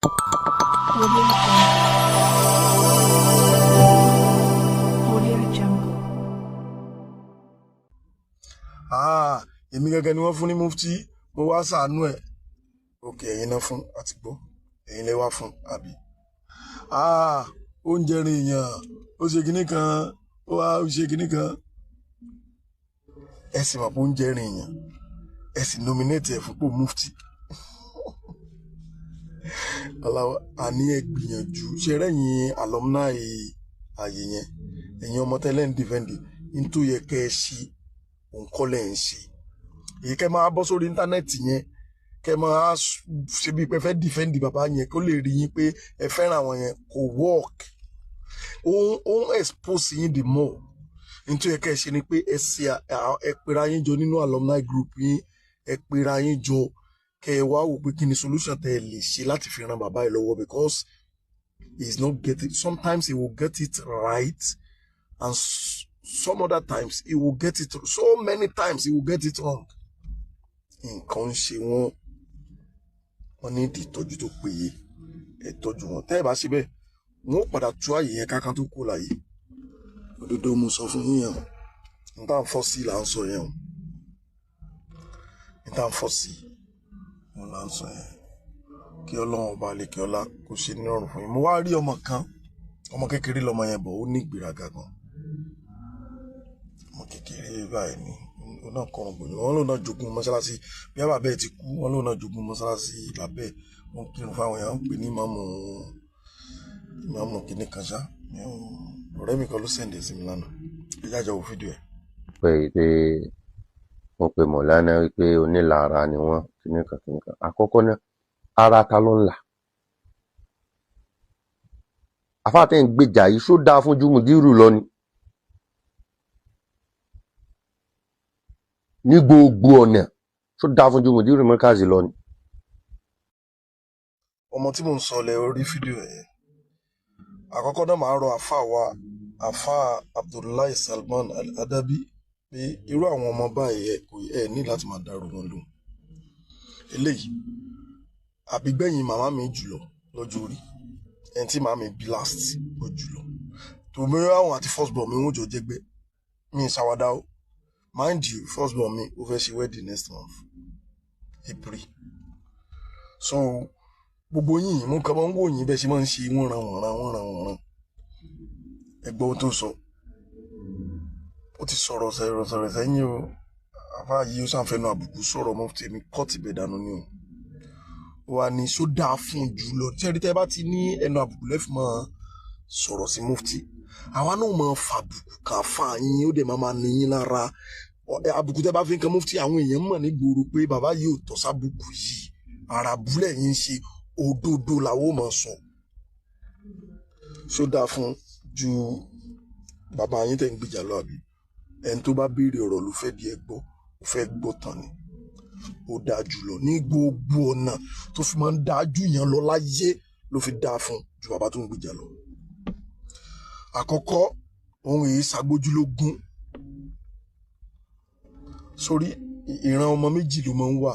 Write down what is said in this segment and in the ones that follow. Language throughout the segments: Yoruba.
Audio Jungle. Èmi gẹ́gẹ́ ni wọ́n fún ní mufti mo wá ṣàánú ẹ̀ òkè ẹ̀yin náà fún àti gbọ́ ẹ̀yin lẹ wá fún àbí oúnjẹ rìn èèyàn ó ṣe kinní kan ó wá ṣe kinní kan ẹ sì mọ̀ pé oúnjẹ rìn èèyàn ẹ sì nominate ẹ̀ fún pò mufti aláwọ̀ àní ẹ gbìyànjú ṣe rẹ́yìn alumni ààyè yẹn ẹ̀yin ọmọ tẹ́lẹ̀ ń dìfẹ́ǹdì ní tó yẹ kẹ́ ẹ ṣí òun kọ́ lẹ̀ ń ṣe èyí kẹ́ máa bọ́ sórí íńtánẹ́ẹ̀tì yẹn kẹ́ máa ṣe bí pé fẹ́ dìfẹ́ǹdì bàbá yẹn kó lè rí yín pé ẹ fẹ́ràn àwọn yẹn kò work òun expose yín the more ní tó yẹ kẹ́ ẹ ṣe ni pé ẹ pera yín jọ nínú alumni group yín ẹ pera yín jọ kẹ́ ẹ wá wò pé kí ni solution tẹ́ ẹ lè ṣe láti fi ran bàbá yìí lọ́wọ́ because he is not getting sometimes he will get it right and some other times he will get it so many times he will get it wrong. Nǹkan ń ṣe wọ́n ní ìdí ìtọ́jú tó péye ẹ tọ́jú wọn tẹ́ ẹ bá ṣe bẹ́ẹ̀ wọ́n ó padà tú àyè yẹn kákan tó kú láyé òdodo mo sọ fún yín yẹn n tá à ń fọ́ sí là ń sọ yẹn n tá à ń fọ́ sí wọn là ń sọ yẹn kí ọlọ́run ọba lè kí ọlá kó ṣe ní ọrùn fún yín mo wá rí ọmọ kan ọmọ kékeré lọmọ yẹn bọ̀ ó ní ìgbéraga gan ọmọ kékeré báyìí ni ó náà kọrùn gbòòrò wọn lòun náà jogún mọ́ṣáláṣí bí bàbá ẹ̀ ti kú wọn lòun náà jogún mọ́ṣáláṣí lábẹ́ wọn kírun fáwọn èèyàn ń pè ní ìmáàmù kìíní kan ṣá ọ̀rẹ́ mi kan ló sẹ̀ǹdẹ̀ sí mi lánàá ẹ jájọ wo fídíò ẹ̀. pé mo pe mọ̀lánà wípé onílara ni wọ́n kìíní kan àkọ́kọ́ náà ara ta ló ń là àfáàtẹ́ ń gbèjà yìí ṣó dáa fún jùmùdírù lọ ni ní gbogbo ọ̀nà ṣó dáa fún jùmùdírù mọ́kàzì lọ ni. ọmọ tí mò ń sọ lẹ orí fídíò ẹ̀ àkọ́kọ́ náà máa rọ àfà Abdullahi Salman Al-Adabi pé irú àwọn ọmọ báyìí ẹ ní láti máa dárò wọn lóhùn eléyìí àbígbẹ̀yìn màmá mi jùlọ lọ́jọ́ orí ẹni tí màmá mi bí last ó jùlọ tòmí àwọn àti first born mi wọ́n jọ jẹ́gbẹ́ mi ṣàwádà ó mind you first born mi ó fẹ́ ṣe wedding next month April so gbogbo yìí mú kọ́ mọ́ ń wò yín bẹ́ẹ̀ ṣe máa ń ṣe wọ́n ran ẹgbẹ́ ohun tó sọ ó ti sọ̀rọ̀ sẹ́yìn o àbá yìí ó ṣàǹfẹ́nu àbùkù sọ̀rọ̀ mọ́ tèmi kọ́ọ̀tì bẹ̀ dànù ni o wà ní só dáa fún jù lọ tí ẹ̀rí tẹ́ bá ti ní ẹnu àbùkù lẹ́fì máa sọ̀rọ̀ sí mufti àwa náà máa fàbùkù kà fà yín ó dẹ̀ máa níyín lára àbùkù tẹ́ bá fi ń kan mufti àwọn èèyàn mọ̀ ní gbòòrò pé bàbá yìí ò tọ́ sábùkù yìí ara búlẹ̀ yín ṣe òdodo làwọn máa sọ só dáa fún ju bàbá yín tẹ̀ ń gbìjà lọ àbí ẹni tó bá béèrè ọ̀rọ̀ ló fẹ́ di ẹ gbọ́ ó fẹ́ gbọ́ tán ni ó dáa jù lọ ní gbogbo ọ̀nà tó fi máa ń dáa jù yẹn lọ láyé ló fi dáa fún ju bàbá tó ń gbìjà lọ. àkọ́kọ́ òun èyí ṣàgbójúlógún sórí ìran ọmọ méjì ló máa ń wà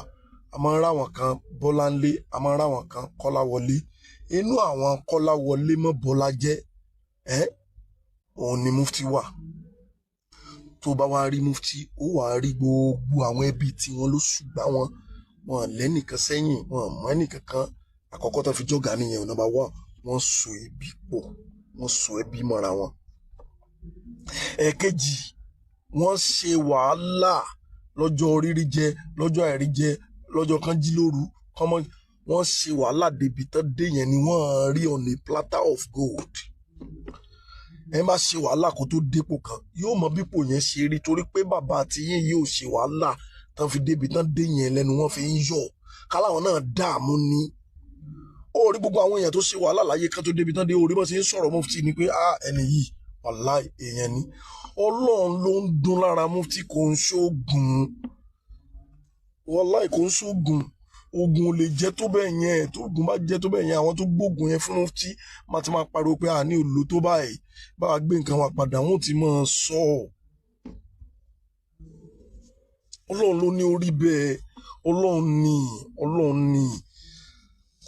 a máa ń ráwọn kan Bọ́láńlé a máa ń ráwọn kan Kọ́láwọlé inú àwọn Kọ́láwọlé mọ́ Bọ́lá jẹ́ òun ni mufti wà tó bá wá rí mufti ó wà á rí gbogbo àwọn ẹbí tí wọn ló ṣùgbọ́n wọn lẹ́nìkan sẹ́yìn wọn mọ́ ẹnìkan kan àkọ́kọ́ tó fi jọ́gà nìyẹn ọ̀nà bá wà wọ́n so ẹbí pọ̀ wọ́n so ẹbí mọ́ra wọn. ẹ̀ẹ̀kejì wọ́n ṣe wàhálà lọ́jọ́ rírí jẹ lọ́jọ́ àìrí jẹ lọ́jọ́ kan jí lóru kọ́mọ́ wọ́n ṣe wàhálà débi tán dé yẹn ni wọ́n rí on a platter of gold ẹ má ṣe wàhálà kó tó dépò kan yóò mọ bípò yẹn ṣe rí torí pé bàbá àti yín yóò ṣe wàhálà tán fi débi tán dé yẹn lẹ́nu wọn fi ń yọ káláwọn náà dààmú ní ó rí gbogbo àwọn èèyàn tó ṣe wàhálà láyé kan tó débi tán dé orí bọ́ sí ń sọ̀rọ̀ mufti ni pé ẹni yìí wàláì èèyàn ni ọlọ́run ló ń dún lára mufti kò ń ṣoògùn wàláì kò ń ṣoògùn oògùn ò lè jẹ́ tó bẹ́ẹ̀ yẹn tó oògùn bá jẹ́ tó bẹ́ẹ̀ yẹn àwọn tó gbóògùn yẹn fún mufti máa ti máa pariwo pé àní òlò tó báyìí bá a gbé nǹkan wa padà wọn ò ti máa sọ ọlọ́run ló ní orí bẹ́ẹ̀ ọlọ́run ní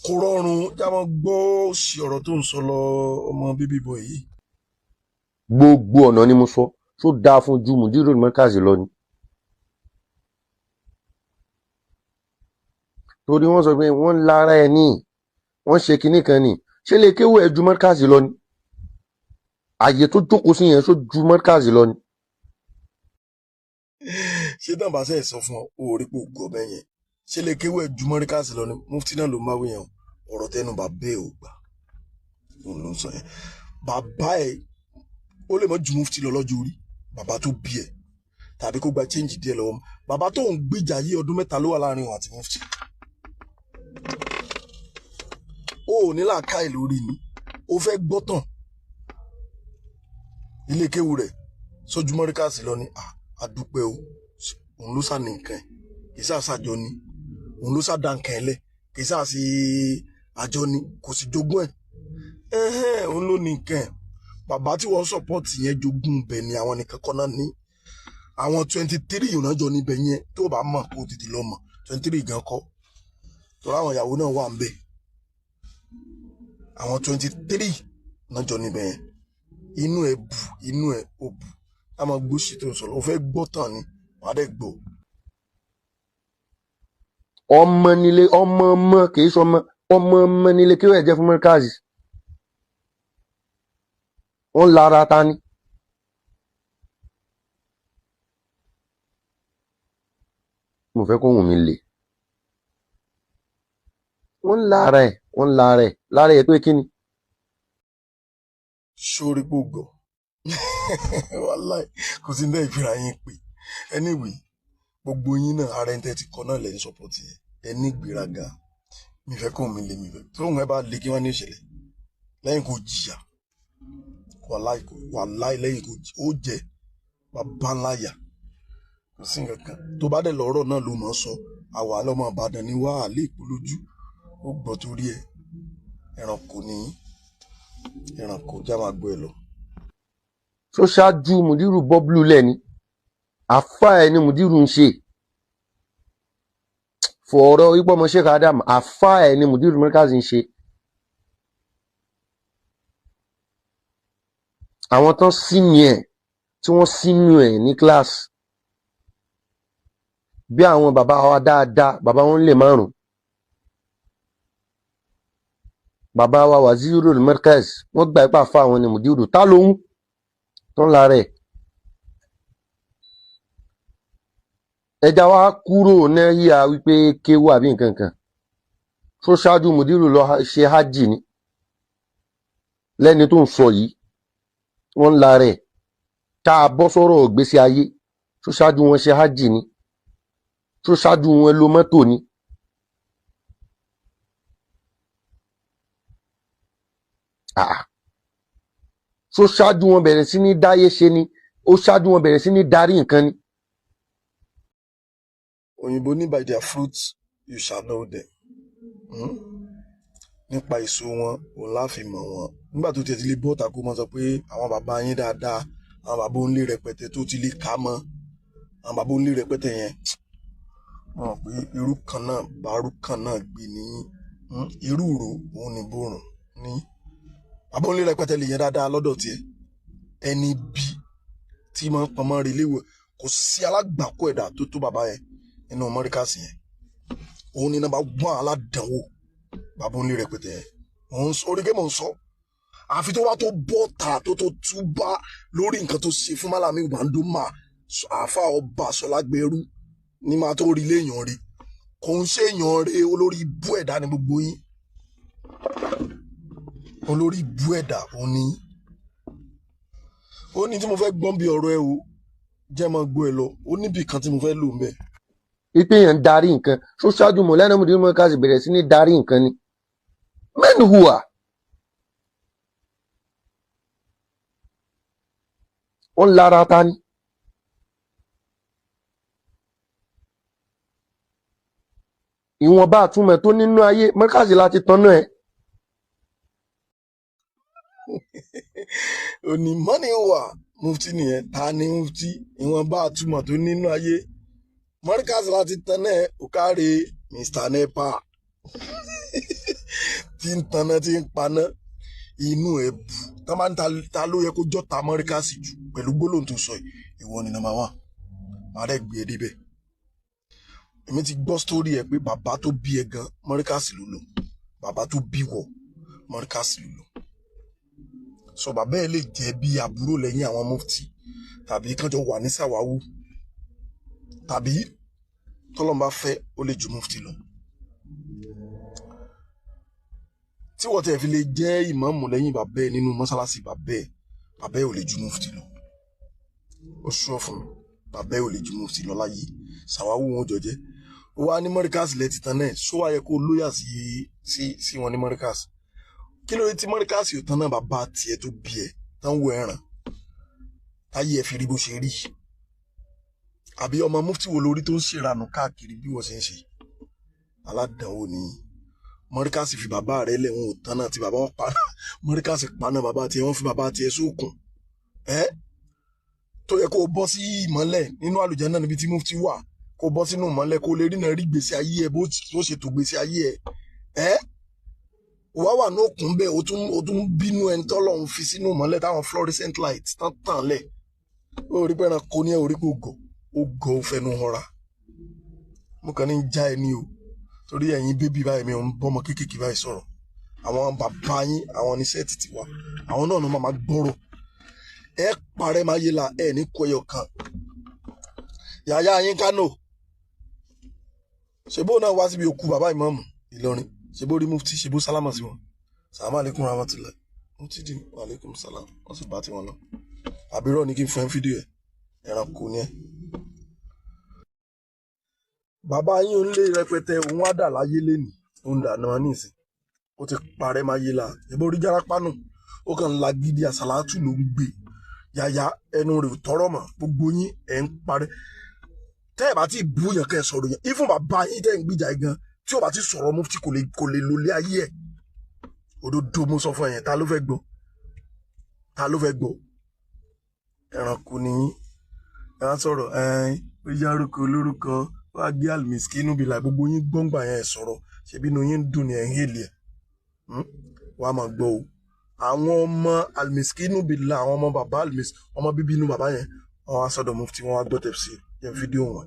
kò rọrùn já mọ́ gbọ́ òsì ọ̀rọ̀ tó ń sọ lọ ọmọ bíbí bọ̀ yìí. gbogbo ọ̀nà ni mo sọ tó dáa fún ju Mudiru Markazi lọ ni. torí wọ́n sọ pé wọ́n lára ẹ̀ ní wọ́n ṣe kinní kan ní ṣé lè kéwò ẹ̀ ju Markazi lọ ni. àyè tó jókòó sí yẹn ṣó ju Markazi lọ ni. ṣé náà bá sẹ́ẹ̀ sọ fún ọ o ò rí pé o gọ̀ bẹ́ẹ̀ yẹn ṣé lè kéwọ́ ẹ̀ ju Markazi lọ ni mufti náà ló máa wí yẹn ọ̀rọ̀ tẹnu bàbá ẹ̀ ò gbà òun ló ń sọ yẹn bàbá ẹ̀ ó lè mọ́ ju mufti lọ lọ́jọ́ orí bàbá tó bí ẹ̀ tàbí kó gba change díẹ̀ lọ́wọ́ bàbá tó ń gbìjà yí ọdún 3 ló wà láàrin òun àti mufti. ó ò ní làákàyè lórí ni ó fẹ́ gbọ́tàn ilé kéwu rẹ̀ sójú Markazi lọ ni àdúpẹ́ o òun ló sá ní nǹkan ẹ̀ kì í sá àṣàjọ ni òun ló sá da nǹkan ẹ̀ lẹ̀ kì í sá sí àjọ ni kò sì jogún ẹ̀ òun ló ní nǹkan ẹ̀ bàbá tí wọ́n sọ̀pọ̀tì yẹn jogún bẹ̀ ni àwọn nìkan kọ́ náà ní àwọn 23 ìrànjọ níbẹ̀ yẹn tó bá mọ̀ kó tètè lọ mọ̀ 23 gan kọ́ tó láwọn ìyàwó náà wà ń bẹ̀ àwọn 23 náà jọ níbẹ̀ yẹn inú ẹ̀ bù inú ẹ̀ ò bù a máa gbóṣì tó ń sọ̀rọ̀ ó fẹ́ gbọ́ tán ni wàá dẹ̀ gbọ́. ọmọ nílé ọmọ kì í sọmọ ọmọ nílé kéwò ẹ̀ jẹ́ fún Markazi. wọ́n lára ta ni. mo fẹ́ kó wùn mí lè. wọ́n lára ẹ̀ lára ẹ̀ pé kí ni. sórí gbogbo wàláì kò sí ní ìfira yín pé anyway gbogbo yín náà ara ẹni tẹ́ ti kọ́ náà lẹ́yìn sọ́pọ̀tì ẹ ní ìgbéraga mi fẹ́ kó mi lè mi fẹ́ tó ń bá lè kí wọ́n ní ìṣẹ̀lẹ̀ lẹ́yìn kò jìyà wàláì lẹ́yìn kò jìyà ó jẹ bàbá ńlá yà kò sí nǹkan kan tó bá dẹ̀ lọ́rọ̀ náà ló mọ̀ sọ àwa lọ́mọ Ìbàdàn ní wàhálà ìpolójú ó gbọ́ torí ẹ ẹranko ní ẹranko já máa gbọ́ ẹ lọ. tó ṣáájú Mudiru bọ́búlù lẹ́ni àfá ẹ̀ ni Mudiru ń ṣe fọ̀ọ̀rọ̀ ipọ́mọ Sheikh Adam àfá ẹ̀ ni Mudiru Markazi ń ṣe. àwọn tán sínú ẹ̀ tí wọ́n sínú ẹ̀ ní kíláàsì bí àwọn bàbá wa dáadáa bàbá wọn lè 5 bàbá wa Waziru Markazi wọ́n gba ipá fún àwọn ni Mudiru ta lóhun tán lára ẹ̀. ẹja wa kúrò náà yíya wípé kéwú àbí nǹkan kan tó ṣáájú Mudiru lọ ṣe hajj ni lẹ́ni tó ń sọ yìí wọ́n lára ẹ̀ ká bọ́ sọ́rọ̀ ìgbésí ayé tó ṣáájú wọn ṣe hajj ni tó ṣáájú wọn lo mọ́tò ni. tó ṣáájú wọn bẹ̀rẹ̀ sí ní dáyé ṣe ni ó ṣáájú wọn bẹ̀rẹ̀ sí ní darí nǹkan ni. òyìnbó ní by their fruits you shall know them nípa èso wọn òun láfi mọ̀ wọn nígbà tó tiẹ̀ ti lè bọ́ ọ̀tà kó mọ́ sọ pé àwọn bàbá yín dáadáa àwọn bàbá onílé rẹpẹtẹ tó ti lè ká mọ́ àwọn bàbá onílé rẹpẹtẹ yẹn wọn pé irú kan náà bàárù kan náà gbé ní irú ìró òun ní bòrùn ní bàbá onílé rẹpẹtẹ lè yẹn dáadáa lọ́dọ̀ tiẹ̀ ẹni bí tí máa ń pamọ́ rí léwọ̀ kò sí alágbàkọ ẹ̀dá tó tó bàbá yẹn nínú Markazi yẹn òun ní nàbà gbọ́n aládàáwò bàbá onílé rẹpẹtẹ yẹn orí gé mò ń sọ àfi tó wá tó bọ́ ta tó túbá lórí nǹkan tó ṣe fún Malami Gbàndómà àáfà ọba Ṣọlágbẹrú ní máa tó rí léèyàn rí kò ń ṣèyàn rí olórí ibú ẹ̀dá ní gbogbo yín olórí ibú ẹ̀dá òní ó ní tí mo fẹ́ gbọ́n bí ọ̀rọ̀ ẹ o jẹ́ mọ́ gbọ́ ẹ lọ ó níbi kan tí mo fẹ́ lò ń bẹ̀. ipe yẹn ń darí nǹkan tó ṣáájú Maulana Mudiru Markazi bẹ̀rẹ̀ sí ní darí nǹkan ni men hùwà. wọ́n lára ta ni. ìwọ̀nba àtúmọ̀ tó nínú ayé Markazi láti tanná ẹ̀. onímọ̀ ni wà mufti nìyẹn ta ni mufti ìwọ̀nba àtúmọ̀ tó nínú ayé Markazi láti tanná ẹ̀ ó káre Mr. Nepa tí ń tanná tí ń paná inú ẹ̀ bù tá máa ń ta ló yẹ kó jọ́ta Mọ́ríkàsì jù pẹ̀lú gbólóhùn tó sọ yìí ìwọ ni number 1 máa rẹ̀ gbé ẹ débẹ̀. Èmi ti gbọ́ sítórì ẹ̀ pé bàbá tó bí ẹ gan Mọ́ríkàsì ló lò, bàbá tó bí wọ Mọ́ríkàsì ló lò. So bàbá ẹ lè jẹ́ bí àbúrò lẹ́yìn àwọn mufti tàbí kánjọ wà ní sàwáwù tàbí tọ́lọ́mbà fẹ́ ó lè ju mufti lọ. Tí wọ́n tẹ̀ fi lè jẹ́ ìmáàmù lẹ́yìn bàbá ẹ nínú mọ́sálásí bàbá ẹ ò lè ju mufti lọ. Ó sọ fún mi bàbá ẹ ò lè ju mufti lọ láyé sàwáwù wọn jọ jẹ́. Ó wá ní Mọ́ríkàsì lẹ́ ti tán náà ṣó wá yẹ kó lóyà sí wọn ní Mọ́ríkàsì. Kí ló dé tí Mọ́ríkàsì ò tán náà bàbá tiẹ̀ tó bí ẹ tán wọ ẹ̀ràn táyé ẹ fi rí bó ṣe rí? Àbí ọmọ mufti wo lórí tó ń ṣèrànù káàkiri bí wọ́n ṣe ń ṣe? Aládàáwò ni Mọ́ríkàsì fi bàbá rẹ̀ lẹ̀ wọn ò tán náà tí bàbá wọn pa Mọ́ríkàsì paná bàbá tiẹ̀ wọ́n fi bàbá tiẹ̀ sókun tó yẹ kó bọ́ sí ìmọ́lẹ̀ nínú àlùjánnà níbi tí mufti wà kó bọ́ sínú ìmọ́lẹ̀ kó lè rí náà rí gbèsè ayé ẹ bó ṣe tó gbèsè ayé ẹ wá wà ní òkun bẹ́ẹ̀ o tún bínú ẹni tọ́lọ́run fi sínú ìmọ́lẹ̀ táwọn fluorescent light tán lẹ̀ ó rí pé ẹran kò ní ẹ orí kò gọ̀ ó gọ̀ ó fẹnu họra. Mo kàn ní já ẹ ní o torí ẹ̀yin bébí báyìí mi ò ń bọ́mọ kéékèèké báyìí sọ̀rọ̀ àwọn bàbá yín àwọn oníṣẹ́ títí wa àwọn náà ló máa gbọ́rọ̀ ẹ parẹ́ máa yé la ẹ ní kó ẹyọ kan. Yàyà yín Kánò ṣebó náà wá síbi òkú bàbá ìmáàmù Ìlọrin ṣebó rí mufti ṣebó sálámà sí wọn sàlámù aleykum rahmatulah mufti dín aleykum salam wọn sì bá tiwọn lọ. Àbírọ̀ ní kí n fẹ́ fídíò ẹ̀ ẹranko ni ẹ. Bàbá yín ń lé rẹpẹtẹ òun á dà láyé lénìí òun dà náà nísìn ó ti parẹ́ máa yé la ìbò orí járápánù ó kàn ń la gidi àsàlátù ló ń gbé yàyà ẹnu rẹ̀ ò tọrọ mọ́ gbogbo yín ẹ̀ ń parẹ́ tẹ́ ẹ̀ bá ti bú yàn kẹ́ ẹ̀ sọ̀rọ̀ yẹn ifun bàbá yín tẹ́ ẹ̀ ń gbìjà gan tí ó bá ti sọ̀rọ̀ mufti kò lè lólé ayé ẹ̀ òdodo mo sọ fún ẹ̀yẹn ta ló fẹ́ gbọ́ ẹranko ni yín ẹ wá sọ̀rọ̀ ó yárúkọ olórúkọ wá gbé àlùmísìkínú bí láì gbogbo yín gbọ́ngbà yẹn sọ̀rọ̀ ṣebí inú yín ń dùn ní ẹ̀ ń hèlì ẹ̀ wàá máa gbọ́ o àwọn ọmọ àlùmísìkínú bí la àwọn ọmọ bàbá ọmọ bíbí inú bàbá yẹn wọn wá sọ́dọ̀ mufti wọn wá gbọ́ tẹ̀fsír yẹn fídíò wọn.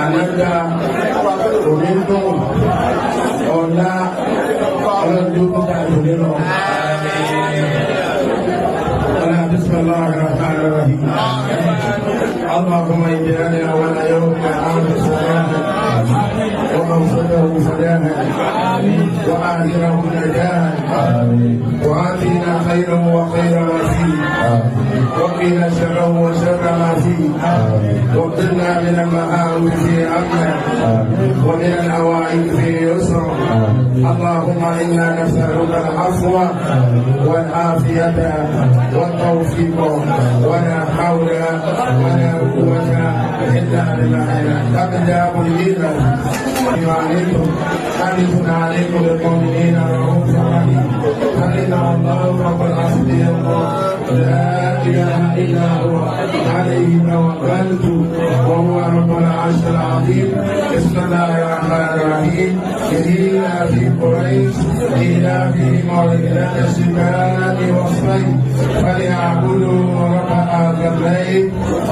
Ananda ọdún ọ̀la ọlọ́dún tó dáa jù nínú. بسم الله الرحمن الرحيم اللهم اجعلنا ولا يوم عام سلامه وموصله سلامه وآخره نجاها وآتنا خيرا وخير ما فيه وقنا شره وشر ما فيه وقنا من المآوي في أمنا ومن الأوائل في يسرا اللهم إنا نسألك العفو والعافية والتوفيق ولا حول ولا قوة إلا بالله أبدا ملينا عليكم حديث عليكم بالمؤمنين رؤوف رحيم حدثنا الله رب العرش لا إله إلا هو عليه توكلت وهو رب العرش العظيم بسم الله الرحمن الرحيم إلى في قريش إلى في مولد الشتاء والصيف فليعبدوا رب هذا الليل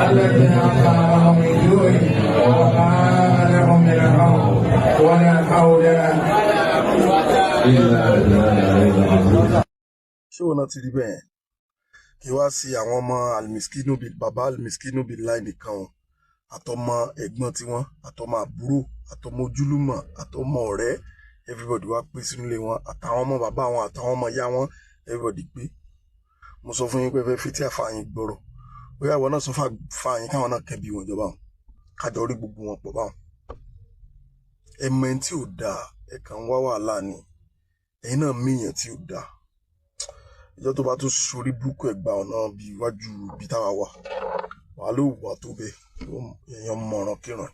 الذي أطعمهم من جوع وآمنهم من الخوف ولا حول إلا بالله. ṣé wọn náà ti rí bẹ́ẹ̀ kí wá sí àwọn ọmọ alimiskinu bíi baba alimiskinu bíi láì nìkan o àtọmọ ẹ̀gbọ́n tiwọn àtọmọ àbúrò àtọmọ ojúlùmọ̀ àtọmọ ọ̀rẹ́ everybody wá pé sínú ilé wọn àtàwọn ọmọ bàbá wọn àtàwọn ọmọ ìyá wọn everybody pé mo sọ fún yín pé fẹ́ fi tí àfààyàn gbọ́rọ̀ bóyá àwọn náà sọ fààyàn káwọn náà kẹ́bi wọn jọba wọn kájọ rí gbogbo wọn pọ̀ báwọn ẹmọ ẹni tí ò dáa ẹ̀ka ń wá wàhálà ni ẹ̀yin náà míyàn tí ò dáa ìjọ tó bá tún sorí burúkú ẹgbà ọ̀nà bíi iwájú ibi táwa wà wàá ló wà tó bẹ́ẹ̀ èèyàn mọ̀ràn kíran.